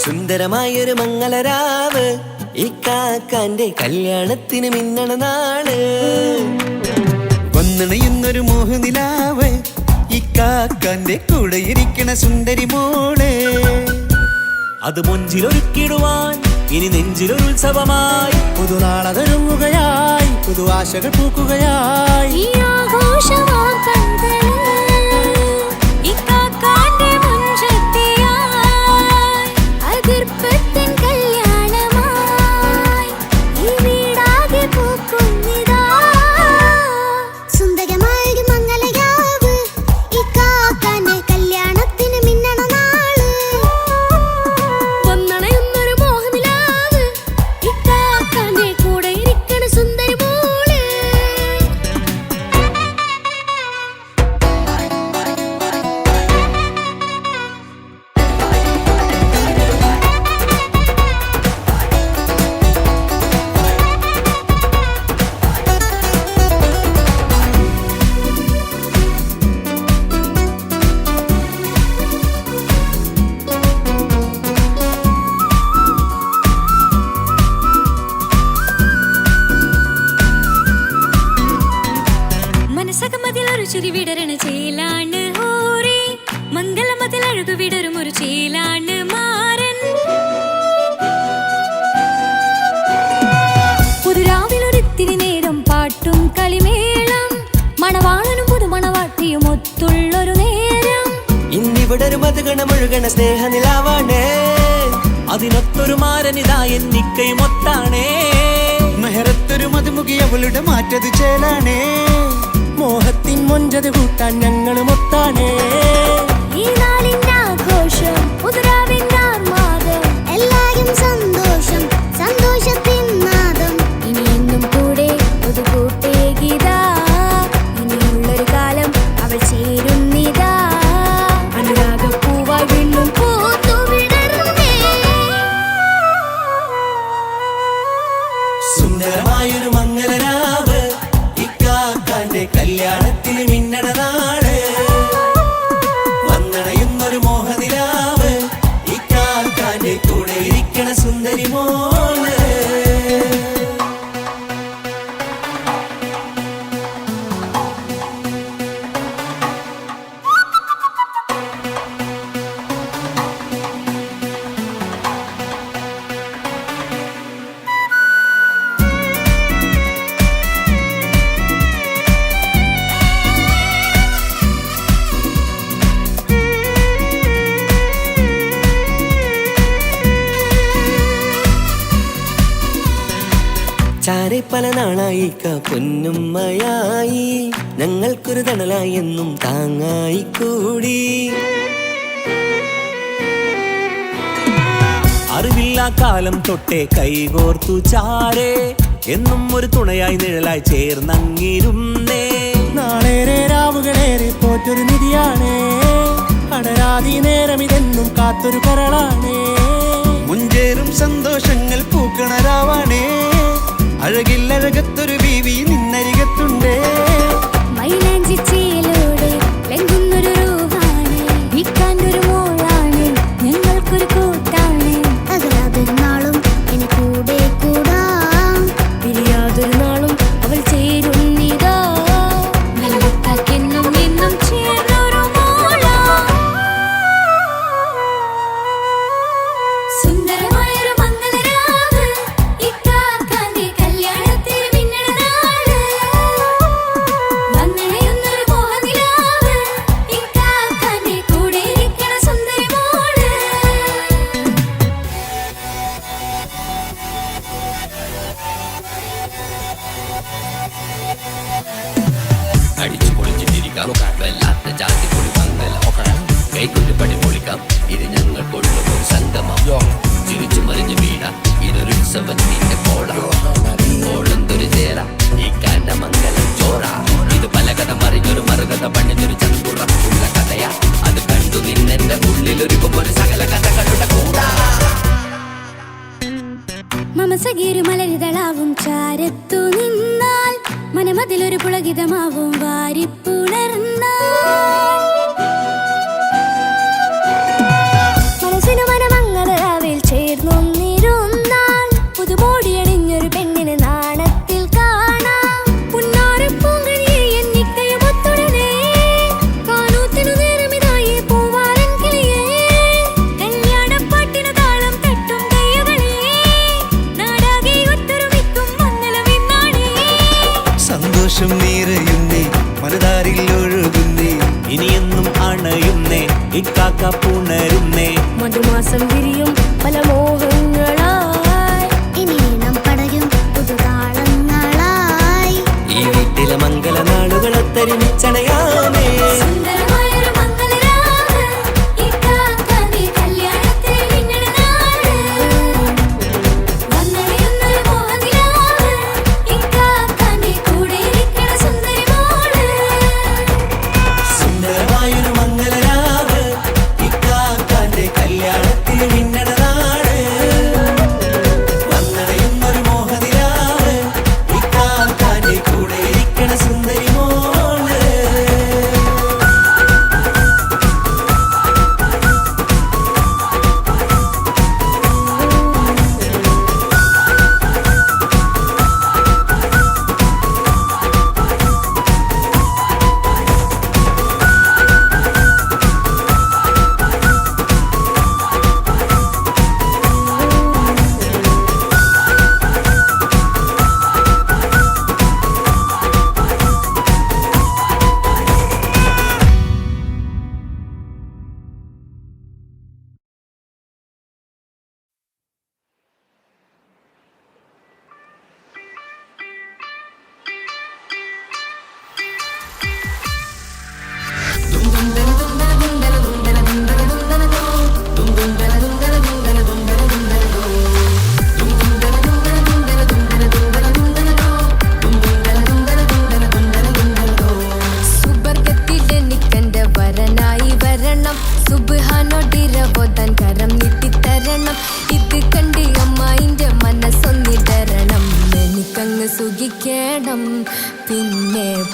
സുന്ദരമായൊരു മംഗളരാവ്, ഇക്കാക്കാന്റെ കല്യാണത്തിന് മിന്നണ നാള്. വന്നണയുന്നൊരു മോഹനിലാവ്, ഇക്കാക്കാന്റെ കൂടെ ഇരിക്കണ സുന്ദരി മോള്. അത് മൊഞ്ചിലൊരുക്കിടുവാൻ ഇനി നെഞ്ചിലൊരു ഉത്സവമായി, പുതുനാളതൊരുങ്ങുകയായി, പുതു ആശകൾ പൂക്കുകയായി. ഈ ആഘോഷമാക്കണ്ടേ ഇക്കാക്കാന്റെ മുൻചെത്തിയായി, അതിർപ്പത്തിൻ കല്യാണമായി ഈ വീടാകെ പൂക്കുന്നിതാ. സുന്ദരി അഴകു വിടരും ഒരു ചേലാണ് മാരൻ. പുതുരാവിലൊരിത്തിരി നേരം പാട്ടും കളിമേളം, മണവാളനും പുതുമണവാട്ടിയും ഒത്തുള്ളൊരു നേരം. ഇന്നിവിടെ ഒരു മധുഗണമൊഴുകണ സ്നേഹനിലാവാണേ, അതിനൊത്തൊരു മാരനിതാ എന്നിക്കയും ഒത്താണേ. മെഹറത്തൊരു മധുമുഖി അവളുടെ മാറ്റത് ചേലാണേ, മോഹത്തിൻ മൊഞ്ചത് കൂട്ടാൻ ഞങ്ങളും ഒത്താണേ. ഈ നാളിന്റെ ആഘോഷം പുതുരാവിന്റെ ആർമാദം, എല്ലാരും സന്തോഷം സന്തോഷത്തിൻ നാദം. ഇനി എന്നും കൂടെ പുതുകൂട്ടേ ഗീതാ, ഇനിയുള്ളൊരു കാലം അവൾ ചേരുന്നിതാ. അനുരാഗപ്പൂവായി വീണ്ടും പൂത്തുവിടരുന്നേ. സുന്ദരമായൊരു മംഗളരാവ്, ഇക്കാക്കാന്റെ കല്യാണത്തിന് മിന്നണ നാട്. വന്നണയുന്നൊരു മോഹനിലാവ്, ഇക്കാക്കാന്റെ കൂടെ ഇരിക്കണ സുന്ദരി മോള്. ചാരെ പല നാളായി പൊന്നുമ്മയായി, ഞങ്ങൾക്കൊരു തണലായി എന്നും താങ്ങായി കൂടി. അറിവില്ല കാലം തൊട്ടേ കൈകോർത്തു ചാരേ, എന്നും ഒരു തുണയായി നിഴലായി ചേർന്നങ്ങിരുന്നേ. നാളേറെ രാവുകളേറെ പോറ്റൊരു നിധിയാണേ, അടരാതി നേരം ഇതെന്നും കാത്തൊരു കരളാണേ. മുഞ്ചേറും സന്തോഷങ്ങൾ പൂക്കണരാവാണേ, അഴകില്ലഴകത്തൊരു ബീവി നിന്നരികത്തുണ്ടേ. മൈലാഞ്ചിച്ചേലോടെ ലംഘുന്നൊരു റൂഹാണ്, വിക്കാനൊരു മോളാണ്, ഞങ്ങൾക്കൊരു കൂട്ടാണ്. അകലാതൊരു നാളും ഇനി കൂടെ കൂടാം, പിരിയാതൊരു നാളും അവൾ ചേരുന്നിതാ. നൽകക്കെന്നും എന്നും ചേർന്നൊരു മോളാ. സുന്ദരമായൊരു മംഗളരാവ്, ഇക്കാക്കാന്റെ കല്യാണത്തിന് മിന്നണ നാട്. വന്നണയുന്നൊരു മോഹനിലാവ്, ഇക്കാക്കാന്റെ കൂടെ ഇരിക്കണ സുന്ദരി മോള്. അടിച്ചു പൊളിച്ചിട്ടിരിക്കാം, വല്ലാത്ത ജാതി പൊളി മംഗലം. കൈകൊണ്ട് പടി പൊളിക്കാം, ഇത് ഞങ്ങൾ കൊള്ളും ഒരു സംഗമം. ചിരിച്ചു മറിഞ്ഞു വീണ ഇതൊരു ഉത്സവത്തിന്റെ കോളം. കോളന്തൊരു ചേര ഈ കാണ്ട മംഗലം ചോറ. ഇത് പലകഥ മറിഞ്ഞൊരു മറുകഥ പണിഞ്ഞൊരു ചന്തുറപ്പുള്ള കഥയാ. അത് കണ്ടു നിന്നെന്റെ ഉള്ളിലൊരുക്കും ഒരു സകല കഥകളുടെ കൂടാ. മമസഗീരു മലരിതളാവും ചാരത്തു നിന്നാൽ, മനമതിലൊരു പുളകിതമാവും വാരിപ്പുണർന്നാൽ. മനസ്സിനു മനമംഗളരാവിൽ ചേർന്നൊന്നിരുന്നാൽ, പുതുമോടിയണിഞ്ഞൊരു പെണ്ണിന് നാണത്തിൽ കാണാം. പുന്നാരപ്പൂങ്കണിയെ എന്നിക്കയും ഒത്തുടനെ, കാനൂത്തിനു നേരമിതായി പൂവാലൻ കിളിയേ. കല്യാണപ്പാട്ടിനു താളം തട്ടും കയ്യുകളെ, നാടാകെ ഒത്തൊരുമിക്കും മംഗളം ഇന്നാണേ. സന്തോഷം നിറയുന്നേ, മനതാരിൽ ഒഴുകുന്നേ, ഇനിയെന്നും അണയുന്നേ, ഇക്കാക്ക പുണരുന്നേ. മധുമാസം വിരിയും പല മോഹങ്ങളായി, ഇനി നാം പടരും പുതുതാളങ്ങളായി. ഈ വീട്ടിലെ മംഗളനാളുകളൊത്തരിമിച്ചണയാമേ. സുന്ദരമായൊരു മംഗളരാവ്, ഇക്കാക്കാന്റെ കല്യാണത്തിന് മിന്നണ നാട്. വന്നണയുന്നൊരു മോഹനിലാവ്, ഇക്കാക്കാന്റെ കൂടെ ഇരിക്കണ സുന്ദരി മോള്. സുന്ദരമായൊരു മംഗളരാവ്, ഇക്കാക്കാന്റെ കല്യാണത്തിന് മിന്നണ നാട്. വന്നണയുന്നൊരു മോഹനിലാവ്, ഇക്കാക്കാന്റെ കൂടെ ഇരിക്കണ സുന്ദരി മോള്.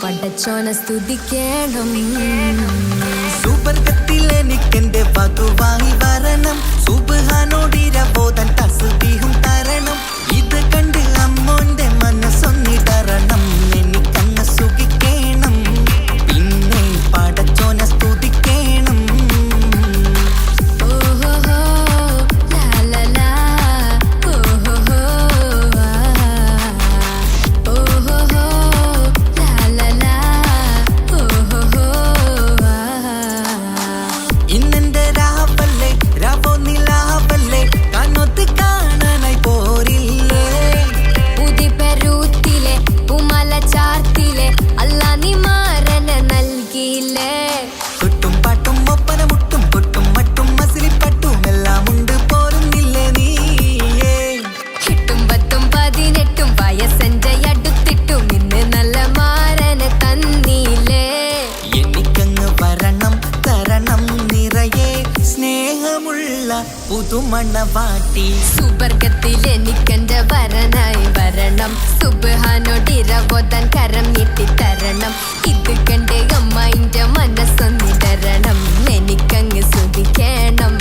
പടച്ചോനെ സ്തുതിക്കണം. സുബർഗത്തിൽ എനിക്കെന്റെ വധുവായി വരണം, സുബ്ഹാനോടിരബോധൻ തസ്ബീഹും തരണം. ഇത് കണ്ട് അമ്മോന്റെ മനസ്സൊന്നിടറണം, എനിക്കങ്ങ് സുഖിക്കണം, പിന്നെ പടച്ചോനെ സ്തുതിക്കണം. ഓഹോഹോ ലാ ലാ ലാ ഓഹോഹോ ഓഹോഹോ ലാ ലാ ലാ ഓഹോഹോ. ഇന്നെന്റെ രാവല്ലേ രാവോ നിലാവല്ലേ, കണ്ണൊത്ത് കാണാനായി പോരില്ലേ. ഉദിപെരൂത്തിലെ ഉമല ചാർത്തിലെ അല്ലാ നീ മാരനെ നൽകിയില്ലേ. തൊട്ടും പാട്ടും ഒപ്പന മുട്ടും കൊട്ടും മട്ടും മസിലിപ്പട്ടും എല്ലാം ഉണ്ട് പോരുന്നില്ലേ നീയേ. 8 10 18 വയസ്സെന്റെ അടുത്തിട്ടും ഇന്ന് നല്ല മാരനെ തന്നീലേ. എനിക്കങ്ങ് വരണം തരണം നിറയെ സ്നേഹമുള്ള പുതുമണവാട്ടി. സുബർഗത്തിൽ എനിക്കെന്റെ വരനായി വരണം, സുബ്ഹാനോടിരബോധൻ കരം നീട്ടി തരണം. ഇത് കണ്ട് അമ്മയിന്റെ മനസ്സൊന്നിടരണം, എനിക്കങ്ങ് സ്തുതിക്കണം,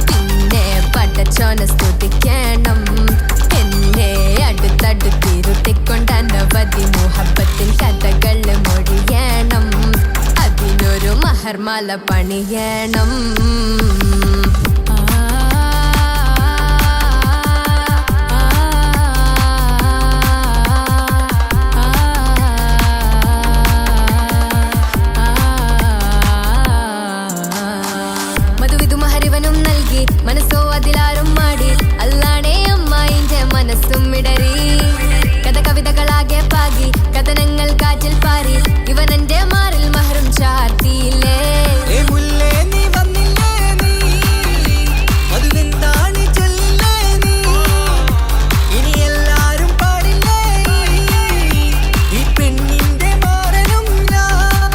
പിന്നെ പടച്ചോനെ സ്തുതിക്കണം. എന്നെ അടുത്തടുത്തിരുത്തിക്കൊണ്ട് അനവധി മുഹബത്തിൻ കഥകൾ മൊഴിയണം, അതിനൊരു മഹർമാല പണിയണം. മധുവിധുമഹരിവനും നൽകി മനസ്സോ അതിലാരും മാടി, അല്ലാണേ അമ്മായിന്റെ മനസ്സും ഇടറി. കഥ കവിതകളാകെ പാകി കഥനങ്ങൾ കാറ്റിൽ പാറി, ഇവനെന്റെ മാറിൽ മഹറും ചാർത്തിയില്ലേ. ഏ മുല്ലേ നീ വന്നില്ലേ നീ, മധുവെന്താണ് ചൊല്ലില്ലേ നീ, ഇനി എല്ലാരും പാടില്ലേ ഈ പെണ്ണിന്റെ മാറനും ഞാൻ.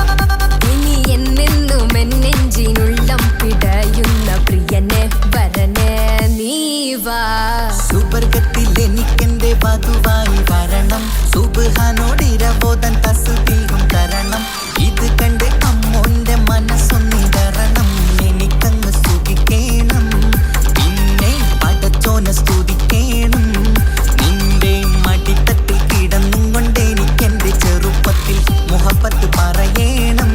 ഇനി എന്നെന്നും എന്നെഞ്ചിനുള്ളം പിടയുന്ന പ്രിയനെ വരനെ നീ വാ. സുബർഗത്തിൽ എനിക്കെന്റെ വധുവായി വരണം, സുബ്ഹാനോടിരബോധൻ തസ്ബീഹും തരണം. ഇത് കണ്ട് അമ്മോന്റെ മനസ്സൊന്നിടറണം, എനിക്കങ്ങ് സുഖിക്കണം, പിന്നെ പടച്ചോനെ സ്തുതിക്കണം. നിന്റെ മടിത്തട്ടിൽ കിടന്നും കൊണ്ട് എനിക്കെന്റെ ചെറുപ്പത്തിൽ മുഹബത്ത് പറയണം,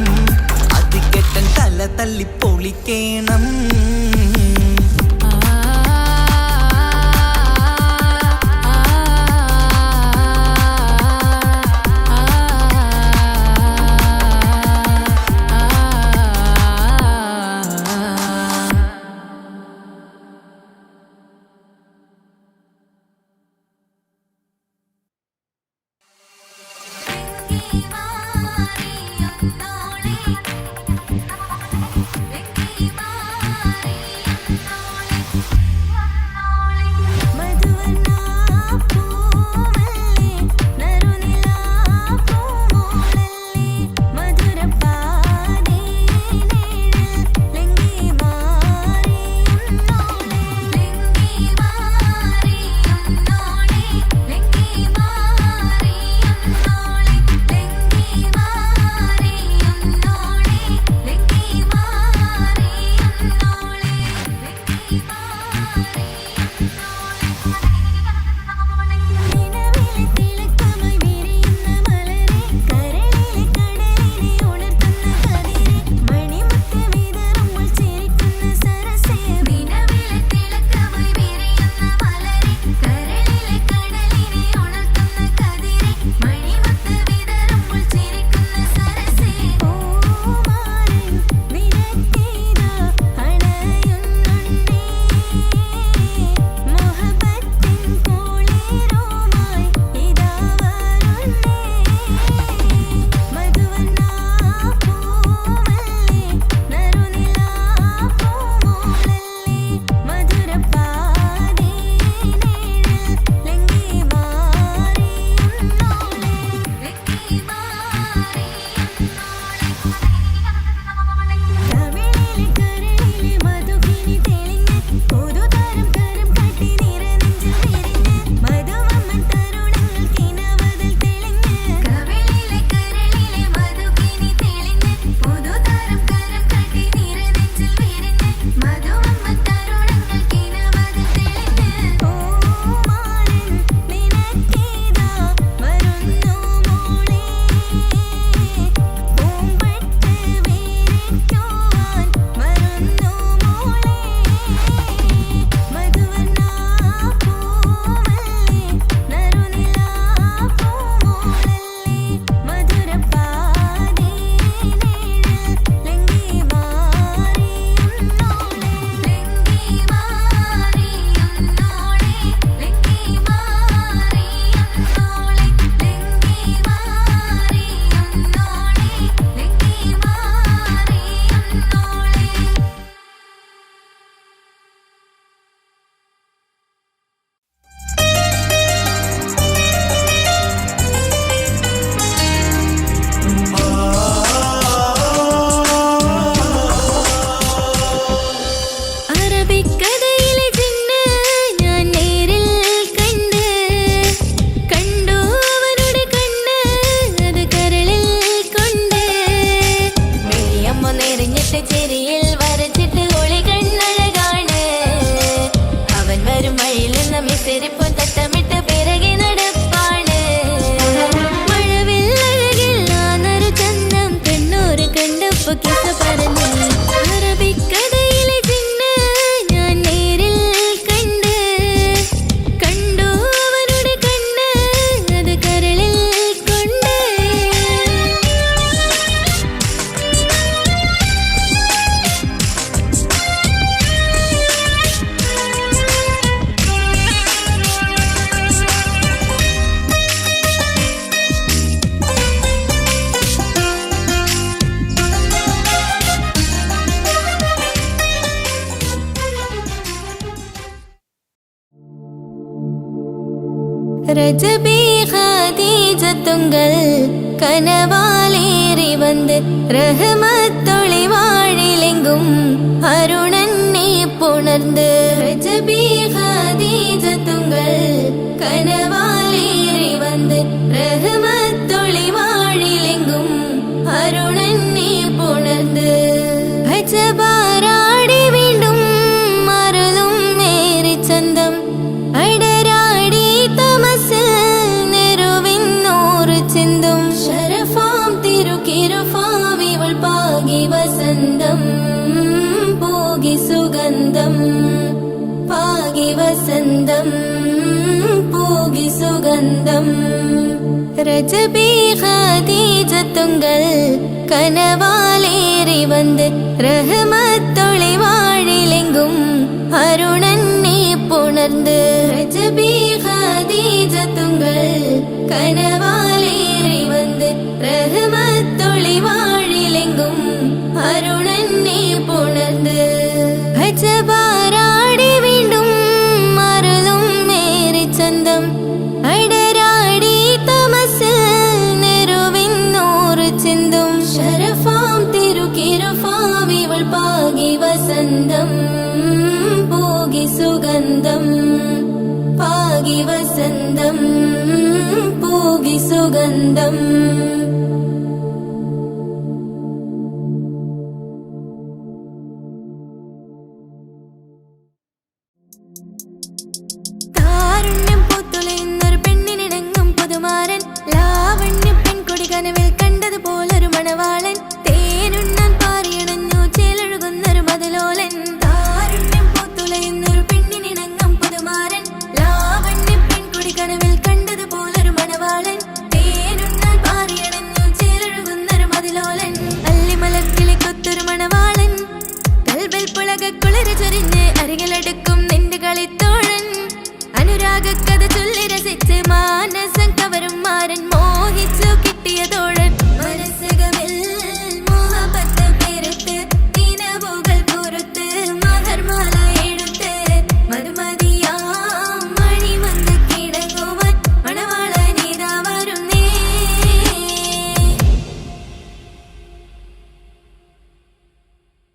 അത് കെട്ടൻ തല തല്ലി പൊളിക്കണം. അറബിക്കഥയിലെ ജിന്ന് ഞാൻ നേരിൽ കണ്ട് കണ്ടു അവരുടെ കണ്ണ് അത് കരളിൽ കൊണ്ട് വെള്ളിയമ്മ നിറഞ്ഞിട്ട് ചെരിയിൽ വരച്ചിട്ട് ഒളി കണ്ണഴകാണ് അവൻ വരും വഴിയിൽ നിന്ന് മിസിരിപ്പ് തട്ടമിട്ട് പിറകെ നടപ്പാണ് മഴവില്ലഴകിൽ നാനൊരു ചന്തം കണ്ണൂര് കണ്ടപ്പോ കിസ പറഞ്ഞു അറബിക്കഥയിലെ ജിന്ന് ഞാൻ നേരിൽ കണ്ട് കണ്ടു അവരുടെ കണ്ണ് അത് കരളിൽ കൊണ്ട് ரஜபி ஹதீஜத்துங்கள் கனவாலேறி வந்து ரஹமத்தொளி வாழிலெங்கும் அருணன்னே புணர்ந்து ரஜபி ஹதீஜத்துங்கள் கனவாலேறி வந்து ரஹமத்தொளி வாழிலெங்கும் அருணன்னே புணர்ந்து அஜபாராடி വീണ്ടും മറലും മേരി ചന്തം അടരാടി തമസിൽ നെരുവിന്നൂറ് ചിന്തും ശരഫാം തിരുക്കിരുഫാം ഇവൾ പാകി വസന്തം പോകി സുഗന്ധം പാകി വസന്തം പോകി സുഗന്ധം രജബി ഖദീജത്തുങ്കൾ കനവാലേറി വന്ന് റഹ്മത്തൊളി വാഴിലെങ്കും അരുണന്നെ പുണർന്ന് രജബി ഖദീജത്തുങ്കൾ കനവാലേറി വന്ന് റഹ്മത്തൊളി വാഴിലെങ്കും അരുണന്നെ പുണർന്ന് അജബാരാടി വീണ്ടും മറലും മേരി ചന്തം അടരാടി തമസിൽ നെരുവിന്നൂറ് ചിന്തും ശരഫാം തിരുക്കിരുഫാം ഇവൾ പാകി വസന്തം പോകി സുഗന്ധം പാകി വസന്തം പോകി സുഗന്ധം താരുണ്യം പൂത്തുലയുന്നൊരു പെണ്ണിനിണങ്ങും പുതുമാരൻ ലാവണ്യ പെൺകൊടി കനവിൽ കണ്ടതുപോലൊരു മണവാളൻ തേനുണ്ണാൻ പാറിയണഞ്ഞു ചേലൊഴുകുന്നൊരു മതിലോലൻ താരുണ്യം പൂത്തുലയുന്നൊരു പെണ്ണിനിണങ്ങും പുതുമാരൻ ലാവണ്യ പെൺകൊടി കനവിൽ കണ്ടതുപോലൊരു മണവാളൻ തേനുണ്ണാൻ പാറിയണഞ്ഞു ചേലൊഴുകുന്നൊരു മതിലോലൻ അല്ലിമലർക്കിളി കൊത്തൊരു മണവാളൻ കൽബിൽ പുളകുളിര് ചൊരിഞ്ഞ് അരികിലടുക്കും നിന്റെ കളിത്തോഴൻ അനുരാഗ കഥ ചൊല്ലി രസിച്ച് മാനസം കവരും മാരൻ മോഹിച്ചു കിട്ടിയതോ